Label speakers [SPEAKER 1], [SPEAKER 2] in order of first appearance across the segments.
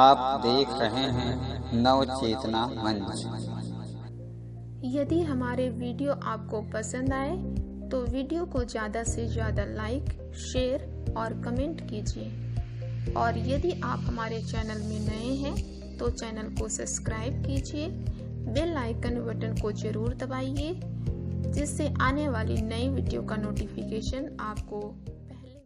[SPEAKER 1] आप देख रहे हैं नव चेतना मंच।
[SPEAKER 2] यदि हमारे वीडियो आपको पसंद आए तो वीडियो को ज़्यादा से ज़्यादा लाइक, शेयर और कमेंट कीजिए। और यदि आप हमारे चैनल में नए हैं तो चैनल को सब्सक्राइब कीजिए, बेल आइकन बटन को ज़रूर दबाइए, जिससे आने वाली नई वीडियो का नोटिफिकेशन आपको पहले मिले।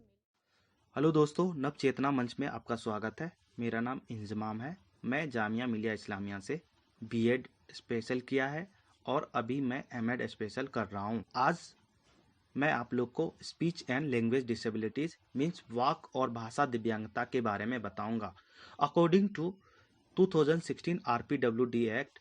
[SPEAKER 3] हेलो दोस्तों, नव चेतना मंच में आपका स्वागत है। मेरा नाम इंजमाम है। मैं जामिया मिलिया इस्लामिया से बीएड स्पेशल किया है और अभी मैं एमएड स्पेशल कर रहा हूँ। आज मैं आप लोग को speech and language disabilities means वाक और भाषा दिव्यांगता के बारे में बताऊंगा। According to 2016 RPWD Act,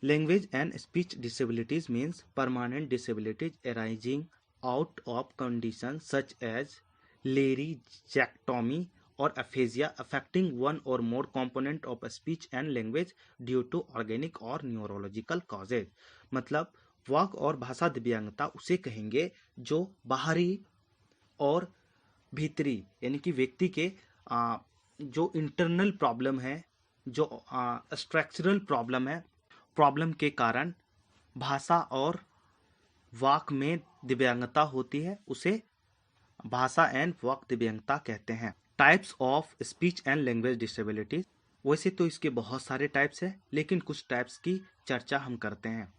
[SPEAKER 3] language and speech disabilities means permanent disabilities arising out of conditions such as laryngeectomy or aphasia affecting one or more component of speech and language due to organic or neurological causes। मतलब वाक और भाषा दिव्यांगता उसे कहेंगे जो बाहरी और भीतरी यानी कि व्यक्ति के जो इंटरनल प्रॉब्लम है, जो स्ट्रक्चरल प्रॉब्लम है, प्रॉब्लम के कारण भाषा और वाक में दिव्यांगता होती है, उसे भाषा एंड वाक दिव्यांगता कहते हैं। Types of speech and language disabilities, वैसे तो इसके बहुत सारे टाइप्स हैं, लेकिन कुछ टाइप्स की चर्चा हम करते हैं।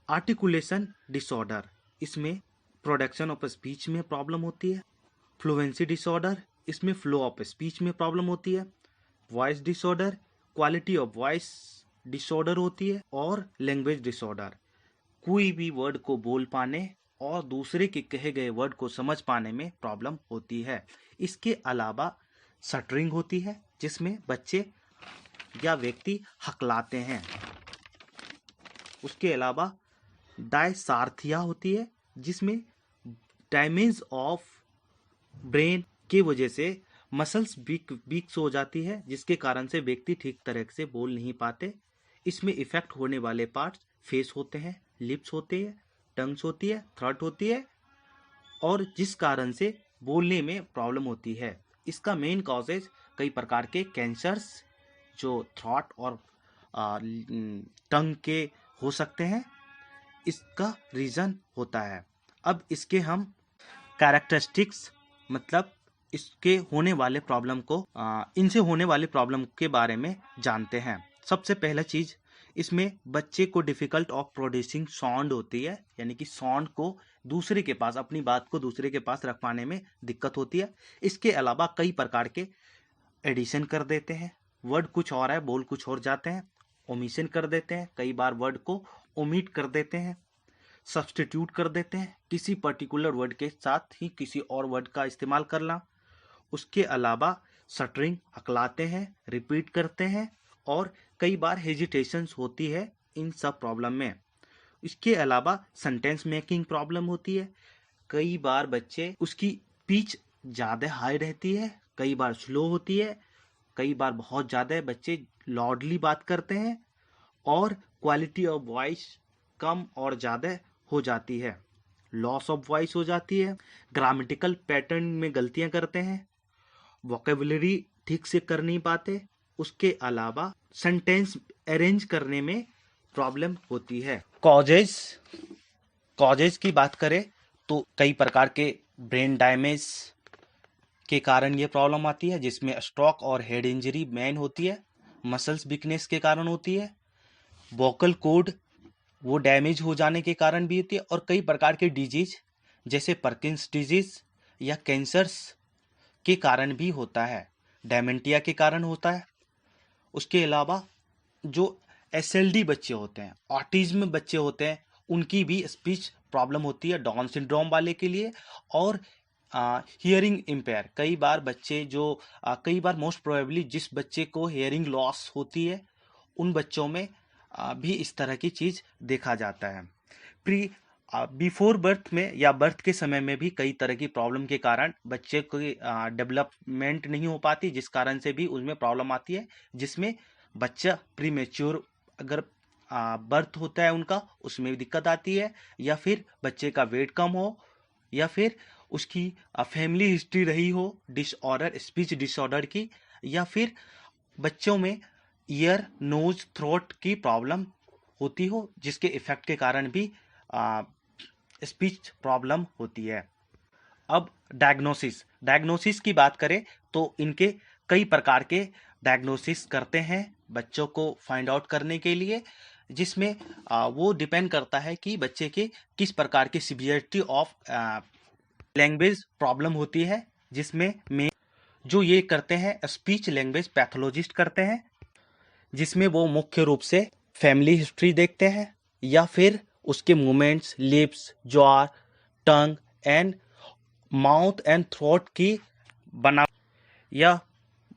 [SPEAKER 3] आर्टिकुलेशन डिसऑर्डर, इसमें प्रोडक्शन ऑफ स्पीच में प्रॉब्लम होती है। फ्लुएंसी डिसऑर्डर, इसमें फ्लो ऑफ स्पीच में प्रॉब्लम होती है। Voice disorder, quality of voice disorder होती है। और लैंग्वेज डिसऑर्डर, कोई भी वर्ड को बोल पाने और दूसरे के कहे गए वर्ड को समझ पाने में प्रॉब्लम होती है। इसके अलावा स्टटरिंग होती है, जिसमें बच्चे या व्यक्ति हकलाते हैं। उसके अलावा डायसार्थिया होती है, जिसमें डैमेज ऑफ ब्रेन की वजह से मसल्स वीक्स हो जाती है, जिसके कारण से व्यक्ति ठीक तरह से बोल नहीं पाते। इसमें इफेक्ट होने वाले पार्ट्स फेस होते हैं, लिप्स होते हैं, टंग्स होती है, थ्रोट होती है, और जिस कारण से बोलने में प्रॉब्लम होती है। इसका मेन कॉजेज कई प्रकार के कैंसर्स जो थ्रोट और टंग के हो सकते हैं, इसका रीज़न होता है। अब इसके हम कैरेक्टरिस्टिक्स मतलब इसके होने वाले प्रॉब्लम को इनसे होने वाले प्रॉब्लम के बारे में जानते हैं। सबसे पहला चीज़, इसमें बच्चे को डिफिकल्ट ऑफ प्रोड्यूसिंग साउंड होती है, यानी कि साउंड को दूसरे के पास, अपनी बात को दूसरे के पास रख पाने में दिक्कत होती है। इसके अलावा कई प्रकार के एडिशन कर देते हैं, वर्ड कुछ और है बोल कुछ और जाते हैं। ओमिशन कर देते हैं, कई बार वर्ड को ओमिट कर देते हैं, सब्सटीट्यूट कर देते हैं, किसी पर्टिकुलर वर्ड के साथ ही किसी और वर्ड का इस्तेमाल करना। उसके अलावा स्टटरिंग, हकलाते हैं, रिपीट करते हैं, और कई बार हेजिटेशंस होती है इन सब प्रॉब्लम में। इसके अलावा सेंटेंस मेकिंग प्रॉब्लम होती है। कई बार बच्चे उसकी पिच ज़्यादा हाई रहती है, कई बार स्लो होती है, कई बार बहुत ज़्यादा बच्चे लाउडली बात करते हैं, और क्वालिटी ऑफ वॉइस कम और ज़्यादा हो जाती है। लॉस ऑफ वॉइस हो जाती है। ग्रामेटिकल पैटर्न में गलतियां करते हैं, वोकेबुलरी ठीक से कर नहीं पाते। उसके अलावा सेंटेंस अरेंज करने में प्रॉब्लम होती है। कॉजेज की बात करें तो कई प्रकार के ब्रेन डैमेज के कारण ये प्रॉब्लम आती है, जिसमें स्ट्रोक और हेड इंजरी मेन होती है। मसल्स वीकनेस के कारण होती है। वोकल कॉर्ड वो डैमेज हो जाने के कारण भी होती है। और कई प्रकार के डिजीज जैसे पर्किंस डिजीज या कैंसर्स के कारण भी होता है, डेमेंटिया के कारण होता है। उसके अलावा जो एसएलडी बच्चे होते हैं, ऑटिज्म बच्चे होते हैं, उनकी भी स्पीच प्रॉब्लम होती है डाउन सिंड्रोम वाले के लिए। और हियरिंग इम्पेयर, कई बार बच्चे जो कई बार मोस्ट प्रोबेबली जिस बच्चे को हियरिंग लॉस होती है, उन बच्चों में भी इस तरह की चीज़ देखा जाता है। बिफोर बर्थ में या बर्थ के समय में भी कई तरह की प्रॉब्लम के कारण बच्चे की डेवलपमेंट नहीं हो पाती, जिस कारण से भी उसमें प्रॉब्लम आती है, जिसमें बच्चा प्रीमेच्योर अगर बर्थ होता है उनका, उसमें भी दिक्कत आती है, या फिर बच्चे का वेट कम हो, या फिर उसकी फैमिली हिस्ट्री रही हो डिसऑर्डर, स्पीच डिसऑर्डर की, या फिर बच्चों में ईयर, नोज, थ्रोट की प्रॉब्लम होती हो, जिसके इफेक्ट के कारण भी स्पीच प्रॉब्लम होती है। अब डायग्नोसिस की बात करें तो इनके कई प्रकार के डायग्नोसिस करते हैं बच्चों को फाइंड आउट करने के लिए, जिसमें वो डिपेंड करता है कि बच्चे के किस प्रकार की सिवियरिटी ऑफ लैंग्वेज प्रॉब्लम होती है, जिसमें जो ये करते हैं स्पीच लैंग्वेज पैथोलॉजिस्ट करते हैं, जिसमें वो मुख्य रूप से फैमिली हिस्ट्री देखते हैं या फिर उसके movements, lips, jaw, tongue and mouth and throat की या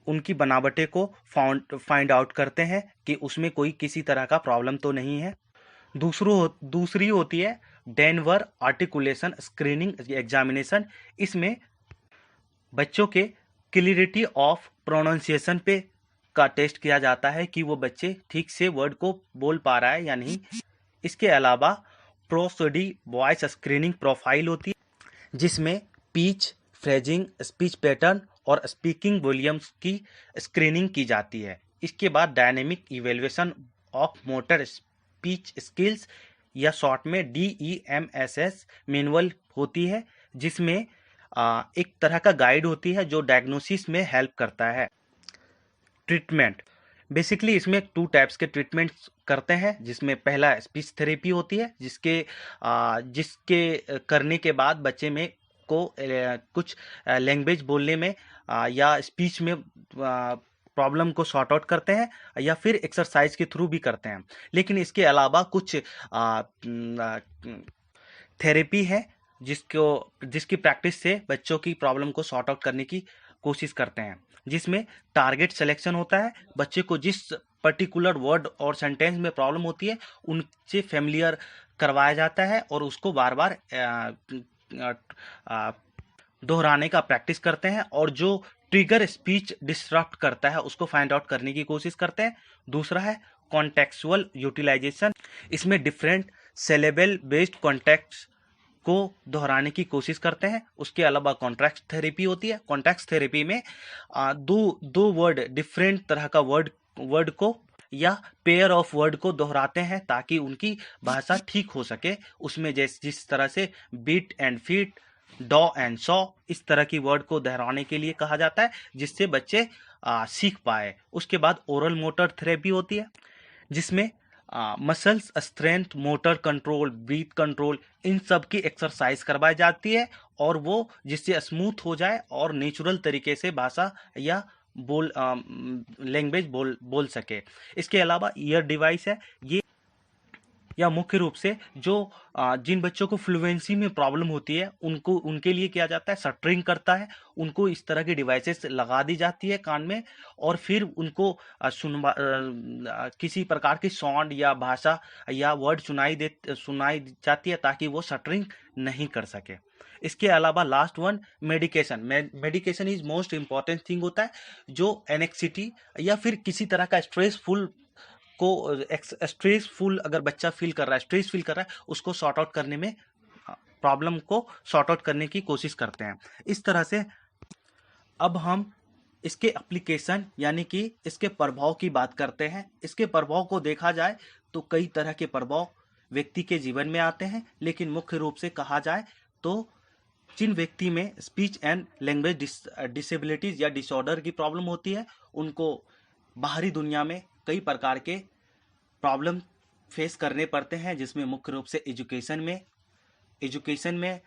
[SPEAKER 3] उनकी बनावटें को फाइंड आउट करते हैं कि उसमें कोई किसी तरह का प्रॉब्लम तो नहीं है। दूसरी होती है डेनवर आर्टिकुलेशन स्क्रीनिंग एग्जामिनेशन। इसमें बच्चों के क्लियरिटी ऑफ प्रोनाउंसिएशन पे का टेस्ट किया जाता है कि वो बच्चे ठीक से वर्ड को बोल पा रहा है या नहीं। इसके अलावा प्रोसोडी वॉइस स्क्रीनिंग प्रोफाइल होती है, जिसमें पिच, फ्रेजिंग, स्पीच पैटर्न और स्पीकिंग वॉल्यूम्स की स्क्रीनिंग की जाती है। इसके बाद dynamic evaluation of motor speech skills या शॉर्ट में DEMSS मैनुअल होती है, जिसमें एक तरह का गाइड होती है जो डायग्नोसिस में हेल्प करता है। ट्रीटमेंट बेसिकली इसमें 2 टाइप्स के ट्रीटमेंट करते हैं, जिसमें पहला स्पीच थेरेपी होती है, जिसके करने के बाद बच्चे में को कुछ लैंग्वेज बोलने में या स्पीच में प्रॉब्लम को सॉर्ट आउट करते हैं, या फिर एक्सरसाइज के थ्रू भी करते हैं। लेकिन इसके अलावा कुछ थेरेपी है जिसकी प्रैक्टिस से बच्चों की प्रॉब्लम को सॉर्ट आउट करने की कोशिश करते हैं, जिसमें टारगेट सिलेक्शन होता है। बच्चे को जिस पर्टिकुलर वर्ड और सेंटेंस में प्रॉब्लम होती है उनसे फेमिलियर करवाया जाता है और उसको बार बार दोहराने का प्रैक्टिस करते हैं, और जो ट्रिगर स्पीच डिसरप्ट करता है उसको फाइंड आउट करने की कोशिश करते हैं। दूसरा है कॉन्टेक्सुअल यूटिलाइजेशन। इसमें डिफरेंट सिलेबल बेस्ड कॉन्टेक्ट्स को दोहराने की कोशिश करते हैं। उसके अलावा कॉन्ट्रैक्ट थेरेपी होती है। कॉन्ट्रैक्ट थेरेपी में दो वर्ड, डिफरेंट तरह का वर्ड को या पेयर ऑफ वर्ड को दोहराते हैं ताकि उनकी भाषा ठीक हो सके। उसमें जिस तरह से बीट एंड फीट, डॉ एंड सॉ, इस तरह की वर्ड को दोहराने के लिए कहा जाता है, जिससे बच्चे सीख पाए। उसके बाद ओरल मोटर थेरेपी होती है, जिसमें muscles strength, motor control, breath control, इन सब की एक्सरसाइज करवाई जाती है, और वो जिससे स्मूथ हो जाए और नेचुरल तरीके से भाषा या लैंग्वेज बोल सके। इसके अलावा ईयर डिवाइस है, ये या मुख्य रूप से जो जिन बच्चों को फ्लुएंसी में प्रॉब्लम होती है उनके लिए किया जाता है, स्टरिंग करता है, उनको इस तरह की डिवाइसेस लगा दी जाती है कान में, और फिर उनको किसी प्रकार की साउंड या भाषा या वर्ड सुनाई जाती है ताकि वो स्टरिंग नहीं कर सके। इसके अलावा last one medication is most important thing होता है, जो एनेक्सिटी या फिर किसी तरह का स्ट्रेसफुल अगर बच्चा स्ट्रेस फील कर रहा है, उसको सॉर्ट आउट करने में, प्रॉब्लम को सॉर्ट आउट करने की कोशिश करते हैं। इस तरह से अब हम इसके एप्लीकेशन यानी कि इसके प्रभाव की बात करते हैं। इसके प्रभाव को देखा जाए तो कई तरह के प्रभाव व्यक्ति के जीवन में आते हैं, लेकिन मुख्य रूप से कहा जाए तो जिन व्यक्ति में स्पीच एंड लैंग्वेज डिसेबिलिटीज या डिसऑर्डर की प्रॉब्लम होती है, उनको बाहरी दुनिया में कई प्रकार के प्रॉब्लम फेस करने पड़ते हैं, जिसमें मुख्य रूप से एजुकेशन में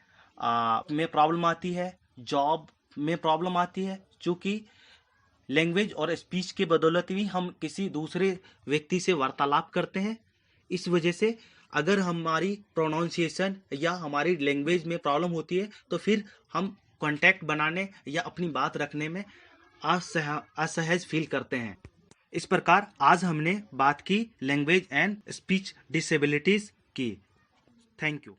[SPEAKER 3] प्रॉब्लम आती है, जॉब में प्रॉब्लम आती है, चूँकि लैंग्वेज और स्पीच के बदौलत भी हम किसी दूसरे व्यक्ति से वार्तालाप करते हैं। इस वजह से अगर हमारी प्रोनाउंसिएशन या हमारी लैंग्वेज में प्रॉब्लम होती है तो फिर हम कॉन्टैक्ट बनाने या अपनी बात रखने में असहज फील करते हैं। इस प्रकार आज हमने बात की लैंग्वेज एंड स्पीच डिसेबिलिटीज की। Thank you.